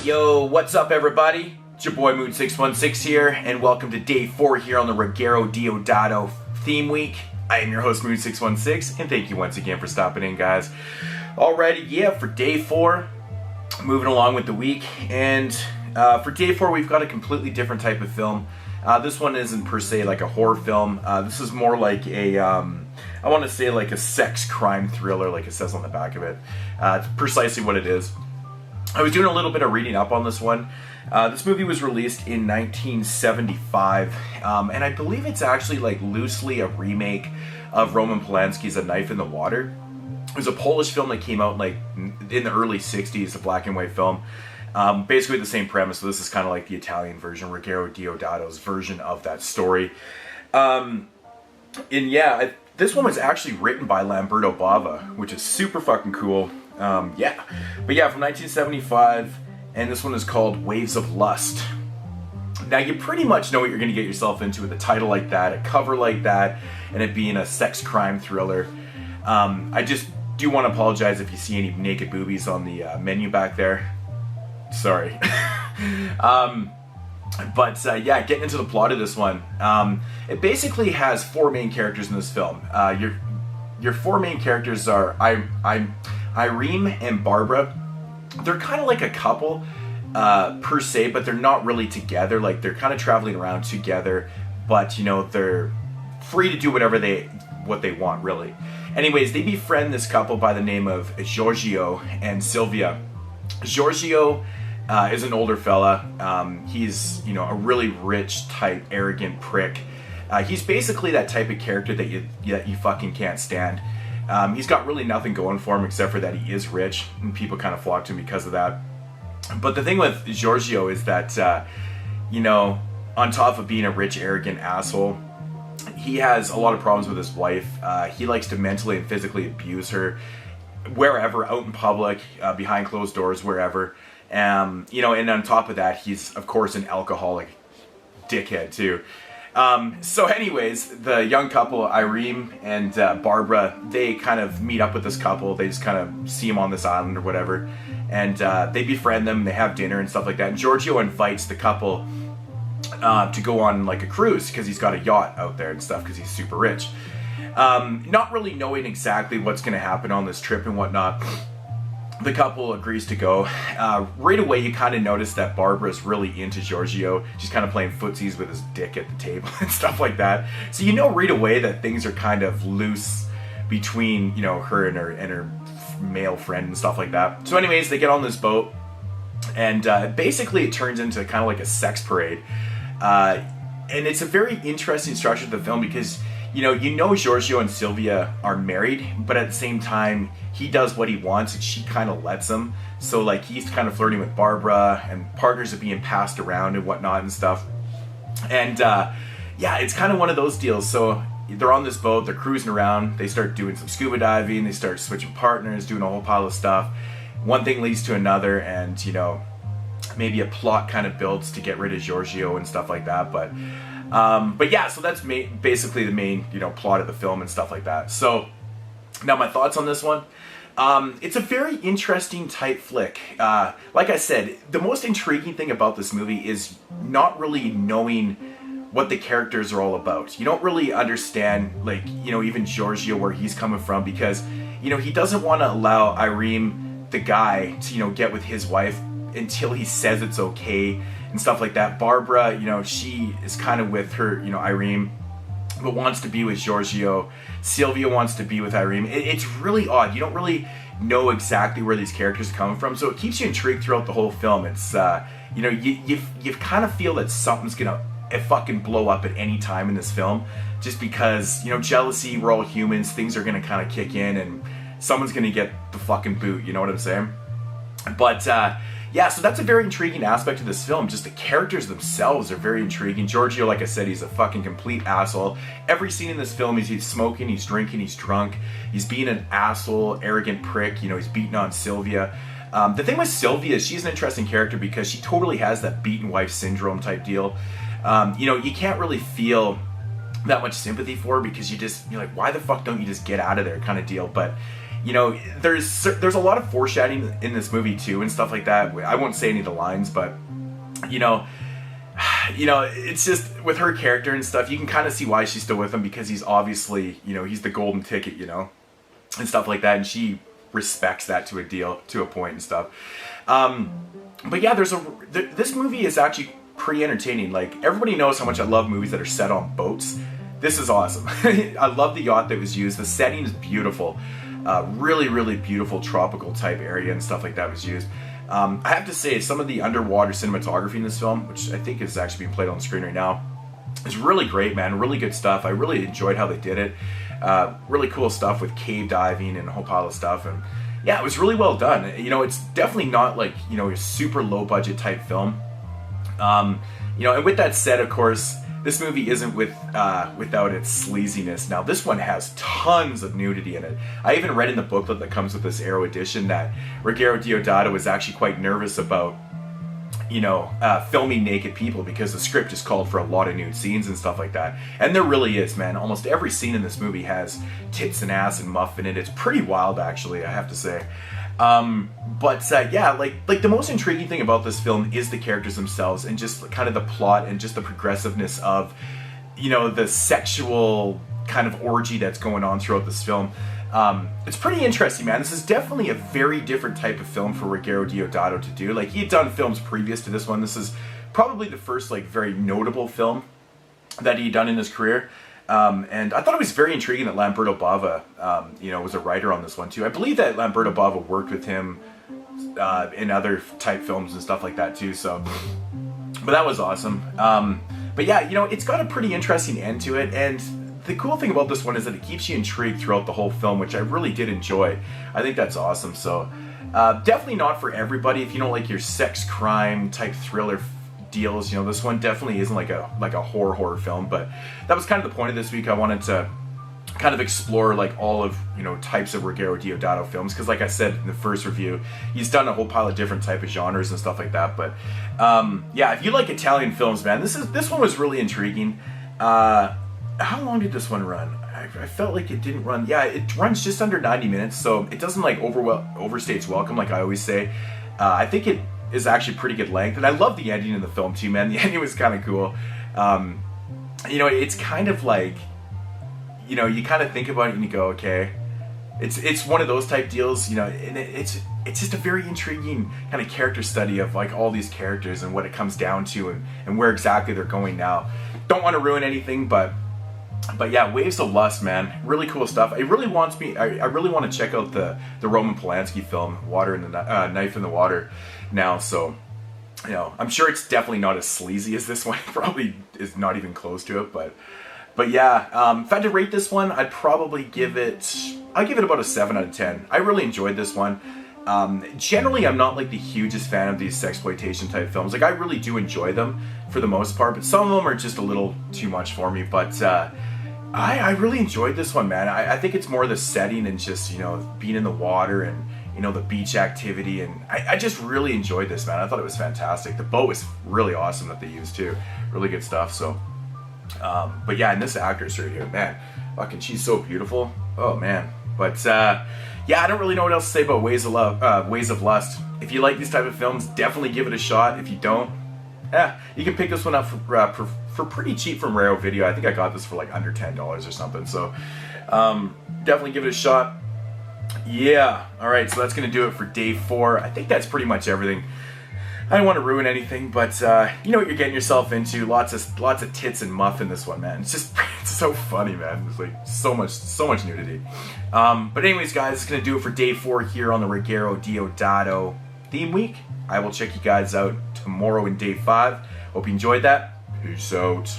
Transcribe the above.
Yo, what's up everybody? It's your boy Moodz616 here, and welcome to day 4 here on the Ruggero Deodato theme week. I am your host Moodz616, and thank you once again for stopping in, guys. Alrighty, yeah, for day 4, moving along with the week, and for day 4 we've got a completely different type of film. This one isn't per se like a horror film. This is more like a, I want to say like a sex crime thriller, like it says on the back of it. It's precisely what it is. I was doing a little bit of reading up on this one. This movie was released in 1975, and I believe it's actually like loosely a remake of Roman Polanski's A Knife in the Water. It was a Polish film that came out like in the early 60s, a black and white film. Basically the same premise, so this is kind of like the Italian version, Ruggero Deodato's version of that story. And yeah, this one was actually written by Lamberto Bava, which is super fucking cool. Yeah, but yeah, from 1975, and this one is called Waves of Lust. Now you pretty much know what you're going to get yourself into with a title like that, a cover like that, and it being a sex crime thriller. I just do want to apologize if you see any naked boobies on the menu back there. Sorry. But yeah, getting into the plot of this one, it basically has 4 main characters in this film. Your 4 main characters are Irene and Barbara. They're kind of like a couple per se, but they're not really together. Like, they're kind of traveling around together, but you know, they're free to do what they want, really. Anyways, they befriend this couple by the name of Giorgio and Sylvia. Giorgio is an older fella. He's, you know, a really rich type, arrogant prick. He's basically that type of character that you fucking can't stand. He's got really nothing going for him except for that he is rich, and people kind of flock to him because of that. But the thing with Giorgio is that, you know, on top of being a rich, arrogant asshole, he has a lot of problems with his wife. He likes to mentally and physically abuse her wherever, out in public, behind closed doors, wherever. You know, and on top of that, he's, of course, an alcoholic dickhead, too. So anyways, the young couple, Irene and Barbara, they kind of meet up with this couple. They just kind of see them on this island or whatever. And they befriend them, they have dinner and stuff like that. And Giorgio invites the couple to go on like a cruise because he's got a yacht out there and stuff because he's super rich. Not really knowing exactly what's going to happen on this trip and whatnot, the couple agrees to go. Right away, you kind of notice that Barbara's really into Giorgio. She's kind of playing footsies with his dick at the table and stuff like that. So you know right away that things are kind of loose between, you know, her and her male friend and stuff like that. So anyways, they get on this boat, and basically it turns into kind of like a sex parade. And it's a very interesting structure to the film because you know Giorgio and Sylvia are married, but at the same time, he does what he wants and she kind of lets him. So like, he's kind of flirting with Barbara, and partners are being passed around and whatnot and stuff. And yeah, it's kind of one of those deals. So they're on this boat, they're cruising around, they start doing some scuba diving, they start switching partners, doing a whole pile of stuff. One thing leads to another, and you know, maybe a plot kind of builds to get rid of Giorgio and stuff like that. But yeah, so that's basically the main, you know, plot of the film and stuff like that. So now my thoughts on this one. It's a very interesting type flick. Like I said, the most intriguing thing about this movie is not really knowing what the characters are all about. You don't really understand, like, you know, even Giorgio, where he's coming from, because, you know, he doesn't want to allow Irene, the guy, to, you know, get with his wife until he says it's okay and stuff like that. Barbara, you know, she is kind of with her, you know, Irene, but wants to be with Giorgio. Sylvia wants to be with Irene. It's really odd. You don't really know exactly where these characters are coming from, so it keeps you intrigued throughout the whole film. It's, you know, you kind of feel that something's gonna fucking blow up at any time in this film, just because, you know, jealousy, we're all humans, things are gonna kind of kick in, and someone's gonna get the fucking boot, you know what I'm saying? But, yeah, so that's a very intriguing aspect of this film. Just the characters themselves are very intriguing. Giorgio, like I said, he's a fucking complete asshole. Every scene in this film, he's smoking, he's drinking, he's drunk. He's being an asshole, arrogant prick. You know, he's beating on Sylvia. The thing with Sylvia is she's an interesting character because she totally has that beaten wife syndrome type deal. You know, you can't really feel that much sympathy for her because you're like, why the fuck don't you just get out of there kind of deal. But you know, there's a lot of foreshadowing in this movie too and stuff like that. I won't say any of the lines, but you know, it's just with her character and stuff, you can kind of see why she's still with him, because he's obviously, you know, he's the golden ticket, you know, and stuff like that, and she respects that to a point and stuff. But yeah, this movie is actually pretty entertaining. Like, everybody knows how much I love movies that are set on boats. This is awesome. I love the yacht that was used. The setting is beautiful. Really, really beautiful tropical type area and stuff like that was used. I have to say, some of the underwater cinematography in this film, which I think is actually being played on the screen right now, is really great, man. Really good stuff. I really enjoyed how they did it. Really cool stuff with cave diving and a whole pile of stuff. And yeah, it was really well done. You know, it's definitely not like, you know, a super low budget type film. You know, and with that said, of course, this movie isn't without its sleaziness. Now, this one has tons of nudity in it. I even read in the booklet that comes with this Arrow edition that Ruggero Deodato was actually quite nervous about, you know, filming naked people, because the script just called for a lot of nude scenes and stuff like that. And there really is, man. Almost every scene in this movie has tits and ass and muff in it. It's pretty wild, actually, I have to say. Yeah, like the most intriguing thing about this film is the characters themselves, and just kind of the plot and just the progressiveness of, you know, the sexual kind of orgy that's going on throughout this film. It's pretty interesting, man. This is definitely a very different type of film for Ruggero Deodato to do. Like, he had done films previous to this one. This is probably the first, like, very notable film that he'd done in his career. And I thought it was very intriguing that Lamberto Bava, you know, was a writer on this one too. I believe that Lamberto Bava worked with him in other type films and stuff like that too. So, but that was awesome. But yeah, you know, it's got a pretty interesting end to it, and the cool thing about this one is that it keeps you intrigued throughout the whole film, which I really did enjoy. I think that's awesome. So, definitely not for everybody. If you don't like your sex crime type thriller deals, you know, this one definitely isn't like a horror film. But that was kind of the point of this week. I wanted to kind of explore like all of, you know, types of Ruggero Deodato films, because like I said in the first review, he's done a whole pile of different type of genres and stuff like that. But yeah, if you like Italian films, man, this one was really intriguing. How long did this one run? I felt like it didn't run. Yeah, it runs just under 90 minutes, so it doesn't like overstay its welcome, like I always say. I think it is actually pretty good length, and I love the ending in the film too, man. The ending was kind of cool. You know, it's kind of like, you know, you kind of think about it and you go, okay, it's one of those type deals, you know, and it's just a very intriguing kind of character study of like all these characters and what it comes down to, and where exactly they're going now. Don't want to ruin anything, but yeah, Waves of Lust, man, really cool stuff. It really wants me. I really want to check out the Roman Polanski film, Knife in the Water, now. So, you know, I'm sure it's definitely not as sleazy as this one. Probably is not even close to it. But yeah, if I had to rate this one, I'd probably give it. I'd give it about a 7 out of 10. I really enjoyed this one. Generally, I'm not like the hugest fan of these sexploitation type films. Like, I really do enjoy them for the most part, but some of them are just a little too much for me. But I really enjoyed this one, man. I think it's more the setting and just, you know, being in the water and, you know, the beach activity, and I just really enjoyed this, man. I thought it was fantastic. The boat was really awesome that they used too. Really good stuff. So, but yeah, and this actress right here, man, fucking, she's so beautiful. Oh man. But yeah, I don't really know what else to say about Ways of Lust. If you like these type of films, definitely give it a shot. If you don't, you can pick this one up for pretty cheap from Raro Video. I think I got this for like under $10 or something. So definitely give it a shot. Yeah. All right. So that's gonna do it for day 4. I think that's pretty much everything. I don't want to ruin anything, but you know what you're getting yourself into. Lots of tits and muff in this one, man. It's just it's so funny, man. It's like so much nudity. But anyways, guys, it's gonna do it for day 4 here on the Ruggero Deodato theme week. I will check you guys out tomorrow in day 5. Hope you enjoyed that. Peace out.